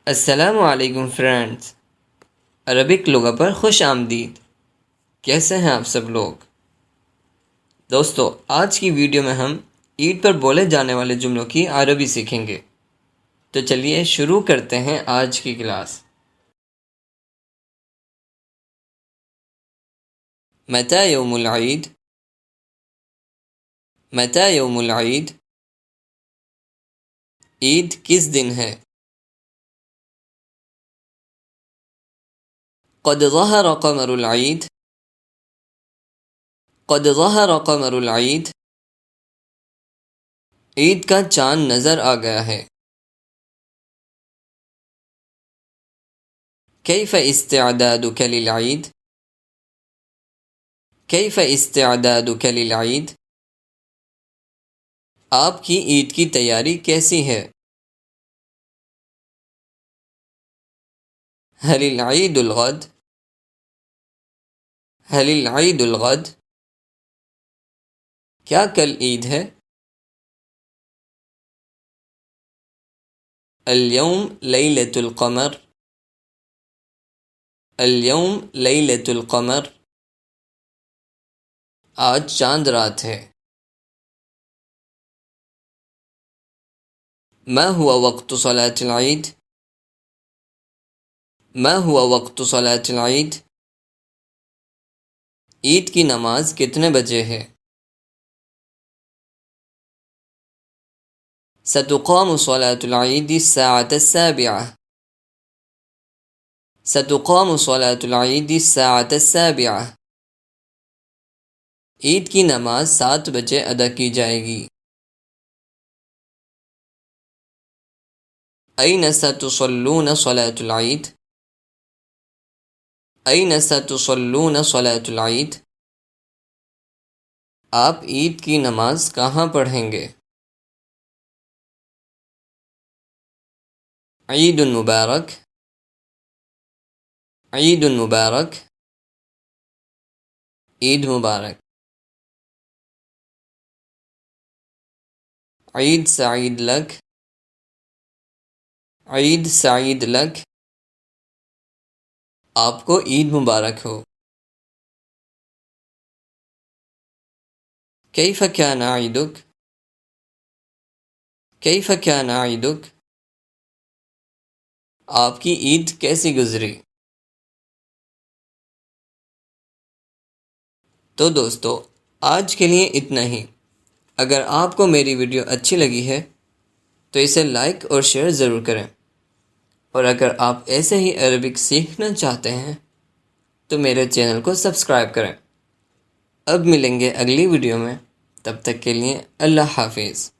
السلام علیکم friends, Arabic لغہ پر خوش آمدید۔ کیسے ہیں آپ سب لوگ؟ دوستو، آج کی ویڈیو میں ہم عید پر بولے جانے والے جملوں کی عربی سیکھیں گے۔ تو چلیے شروع کرتے ہیں آج کی کلاس۔ متى يوم العید؟ متى يوم العید؟ عید کس دن ہے؟ قد ظهر قمر العید۔ قد ظهر قمر العید۔ عید کا چاند نظر آ گیا ہے۔ کیف استعدادک للعید؟ کیف استعدادک للعید؟ آپ کی عید کی تیاری کیسی ہے؟ هل العید الغد؟ هل العید الغد؟ کیا کل عید ہے؟ اليوم لیلۃ القمر۔ اليوم لیلۃ القمر۔ آج چاند رات ہے۔ ما هو وقت صلاة العید؟ ما هو وقت صلاة العید؟ عید کی نماز کتنے بجے ہے؟ ستقام صلاة العید الساعة السابعة۔ ستقام صلاة العید الساعة السابعة۔ عید کی نماز 7 بجے ادا کی جائے گی۔ أين ستصلون صلاة العید؟ أين ستصلون صلاة العید؟ آپ عید کی نماز کہاں پڑھیں گے؟ عید مبارک۔ عید مبارک۔ عید مبارک۔ عید سعید لک۔ عید سعید لک۔ آپ کو عید مبارک ہو۔ کیف کان عیدک؟ کیف کان عیدک؟ آپ کی عید کیسی گزری؟ تو دوستو، آج کے لیے اتنا ہی۔ اگر آپ کو میری ویڈیو اچھی لگی ہے تو اسے لائک اور شیئر ضرور کریں، اور اگر آپ ایسے ہی عربک سیکھنا چاہتے ہیں تو میرے چینل کو سبسکرائب کریں۔ اب ملیں گے اگلی ویڈیو میں، تب تک کے لیے اللہ حافظ۔